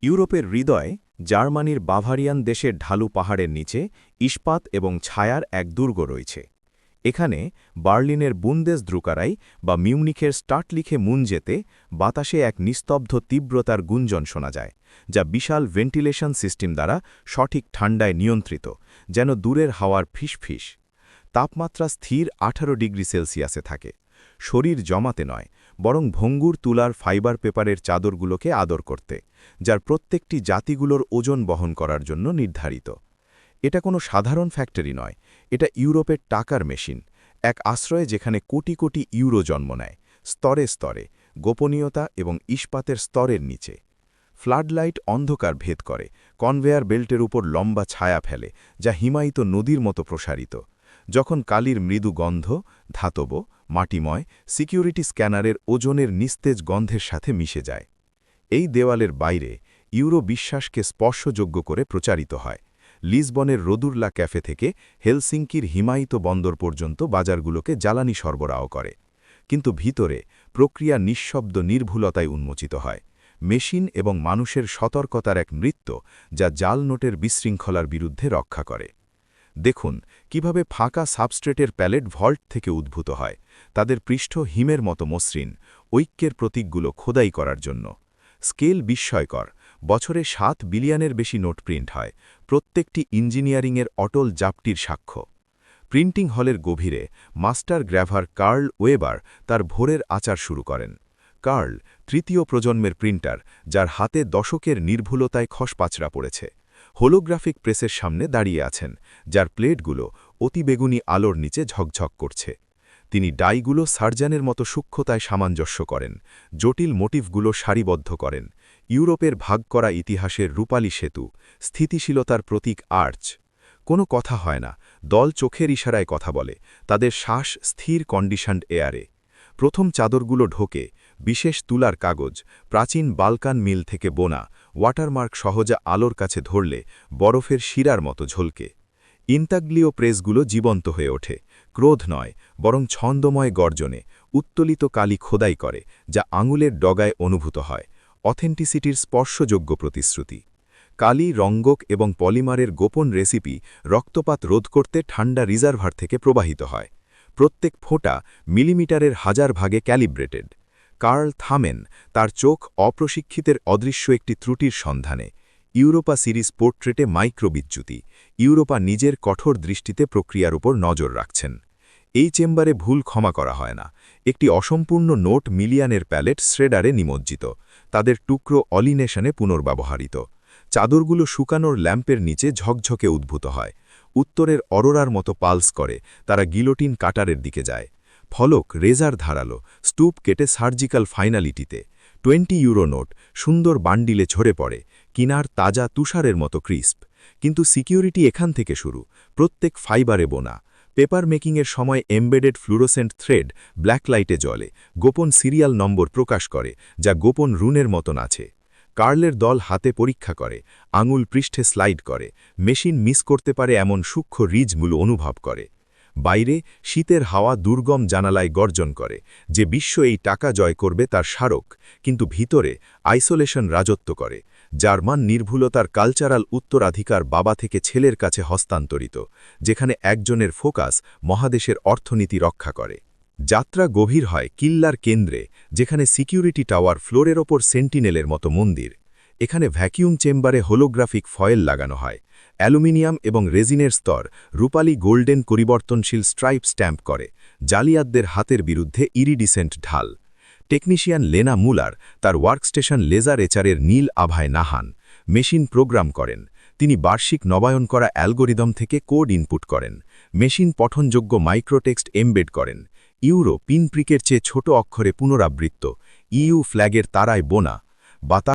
ইউরোপের হৃদয়ে জার্মানির বাভারিয়ান দেশের ঢালু পাহাড়ের নিচে ইস্পাত এবং ছায়ার এক দুর্গ রয়েছে। এখানে বার্লিনের বুন্দেসদ্রুকারাই বা মিউনিখের স্টার্টলিখে মুনজেতে বাতাসে এক নিস্তব্ধ তীব্রতার গুঞ্জন শোনা যায়, যা বিশাল ভেন্টিলেশন সিস্টেম দ্বারা সঠিক ঠান্ডায় নিয়ন্ত্রিত, যেন দূরের হাওয়ার ফিসফিস। তাপমাত্রা স্থির 18 ডিগ্রি সেলসিয়াসে থাকে। শরীর জমাতে নয়, বরং ভঙ্গুর তুলার ফাইবার পেপারের চাদরগুলোকে আদর করতে, যার প্রত্যেকটি জাতিগুলোর ওজন বহন করার জন্য নির্ধারিত। এটা কোনো সাধারণ ফ্যাক্টরি নয়, এটা ইউরোপের টাকার মেশিন, এক আশ্রয়ে যেখানে কোটি কোটি ইউরো জন্ম নেয়, স্তরে স্তরে, গোপনীয়তা এবং ইস্পাতের স্তরের নিচে। ফ্লাডলাইট অন্ধকার ভেদ করে, কনভেয়ার বেল্টের উপর লম্বা ছায়া ফেলে, যা হিমায়িত নদীর মতো প্রসারিত। যখন কালির মৃদু গন্ধ, ধাতব, মাটিময়, সিকিউরিটি স্ক্যানারের ওজনের নিস্তেজ গন্ধের সাথে মিশে যায়। এই দেওয়ালের বাইরে ইউরো বিশ্বাসকে স্পর্শযোগ্য করে প্রচারিত হয়। লিসবনের রোদুরলা ক্যাফে থেকে হেলসিঙ্কির হিমায়িত বন্দর পর্যন্ত বাজারগুলোকে জ্বালানি সরবরাহ করে। কিন্তু ভিতরে প্রক্রিয়া নিঃশব্দ নির্ভুলতায় উন্মোচিত হয়। মেশিন এবং মানুষের সতর্কতার এক নৃত্য, যা জাল নোটের বিশৃঙ্খলার বিরুদ্ধে রক্ষা করে। দেখুন কিভাবে ফাঁকা সাবস্ট্রেটের প্যালেট ভল্ট থেকে উদ্ভূত হয়, তাদের পৃষ্ঠ হিমের মতো মসৃণ, ঐক্যের প্রতীকগুলো খোদাই করার জন্য। স্কেল বিস্ময়কর, বছরে 7 বিলিয়নের বেশি নোট প্রিন্ট হয়, প্রত্যেকটি ইঞ্জিনিয়ারিংয়ের অটল জাপটির সাক্ষ্য। প্রিন্টিং হলের গভীরে মাস্টার গ্র্যাভার কার্ল ওয়েবার তার ভোরের আচার শুরু করেন। কার্ল তৃতীয় প্রজন্মের প্রিন্টার, যার হাতে দশকের নির্ভুলতায় খসপাচড়া পড়েছে। হোলোগ্রাফিক প্রেসের সামনে দাঁড়িয়ে আছেন, যার প্লেটগুলো অতিবেগুনি আলোর নিচে ঝকঝক করছে। তিনি ডাইগুলো সার্জানের মতো সূক্ষ্মতায় সামঞ্জস্য করেন, জটিল মোটিভগুলো সারিবদ্ধ করেন। ইউরোপের ভাগ করা ইতিহাসের রূপালী সেতু, স্থিতিশীলতার প্রতীক আর্চ। কোনো কথা হয় না, দল চোখের ইশারায় কথা বলে, তাদের শ্বাস স্থির কন্ডিশনড এয়ারে। প্রথম চাদরগুলো ঢোকে, বিশেষ তুলার কাগজ, প্রাচীন বালকান মিল থেকে বোনা, ওয়াটারমার্ক সহজে আলোর কাছে ধরলে বরফের শিরার মতো ঝলকে। ইন্তাগ্লিও প্রেসগুলো জীবন্ত হয়ে ওঠে, ক্রোধ নয়, বরং ছন্দময় গর্জনে, উত্তোলিত কালি খোদাই করে, যা আঙুলের ডগায় অনুভূত হয়, অথেন্টিসিটির স্পর্শযোগ্য প্রতিশ্রুতি। কালি, রঙ্গক এবং পলিমারের গোপন রেসিপি রক্তপাত রোধ করতে ঠান্ডা রিজার্ভার থেকে প্রবাহিত হয়। প্রত্যেক ফোঁটা মিলিমিটারের 1000 ভাগে ক্যালিব্রেটেড। কার্ল থামেন, তার চোখ অপ্রশিক্ষিতের অদৃশ্য একটি ত্রুটির সন্ধানে। ইউরোপা সিরিজ পোর্ট্রেটে মাইক্রোবিচ্যুতি, ইউরোপা নিজের কঠোর দৃষ্টিতে প্রক্রিয়ার উপর নজর রাখছেন। এই চেম্বারে ভুল ক্ষমা করা হয় না। একটি অসম্পূর্ণ নোট মিলিয়নের প্যালেট শ্রেডারে নিমজ্জিত, তাদের টুকরো অলিনেশনে পুনর্ব্যবহারিত। চাদরগুলো শুকানোর ল্যাম্পের নিচে ঝকঝকে উদ্ভূত হয়, উত্তরের অরোরার মতো পালস করে, তারা গিলোটিন কাটারের দিকে যায়। ফলক রেজার ধারালো, স্টুপ কেটে সার্জিক্যাল ফাইনালিটিতে। 20 ইউরো নোট সুন্দর বান্ডিলে ঝরে পড়ে, কিনার তাজা তুষারের মতো ক্রিস্প। কিন্তু সিকিউরিটি এখান থেকে শুরু, প্রত্যেক ফাইবারে বোনা। পেপার মেকিংয়ের সময় এমবেডেড ফ্লুরোসেন্ট থ্রেড ব্ল্যাক লাইটে জ্বলে, গোপন সিরিয়াল নম্বর প্রকাশ করে, যা গোপন রুনের মতন আছে। কার্লের দল হাতে পরীক্ষা করে, আঙুল পৃষ্ঠে স্লাইড করে, মেশিন মিস করতে পারে এমন সূক্ষ্ম রিজগুলো অনুভব করে। বাইরে শীতের হাওয়া দুর্গম জানালায় গর্জন করে, যে বিশ্ব এই টাকা জয় করবে তার স্মারক। কিন্তু ভিতরে আইসোলেশন রাজত্ব করে। জার্মান নির্ভুলতার কালচারাল উত্তরাধিকার বাবা থেকে ছেলের কাছে হস্তান্তরিত, যেখানে একজনের ফোকাস মহাদেশের অর্থনীতি রক্ষা করে। যাত্রা গভীর হয় কিল্লার কেন্দ্রে, যেখানে সিকিউরিটি টাওয়ার ফ্লোরের ওপর সেন্টিনেলের মতো মন্দির। এখানে ভ্যাকিউম চেম্বারে হোলোগ্রাফিক ফয়েল লাগানো হয়, অ্যালুমিনিয়াম এবং রেজিনের স্তর রূপালী গোল্ডেন পরিবর্তনশীল স্ট্রাইপ স্ট্যাম্প করে, জালিয়াতদের হাতের বিরুদ্ধে ইরিডিসেন্ট ঢাল। টেকনিশিয়ান লেনা মুলার তার ওয়ার্কস্টেশন লেজার এচারের নীল আভায় নাহান, মেশিন প্রোগ্রাম করেন। তিনি বার্ষিক নবায়ন করা অ্যালগোরিদম থেকে কোড ইনপুট করেন, মেশিন পঠনযোগ্য মাইক্রোটেক্সট এমবেড করেন। ইউরো পিনপ্রিকের চেয়ে ছোট অক্ষরে পুনরাবৃত্ত, ইইউ ফ্ল্যাগের তারায় বোনা। বাতাস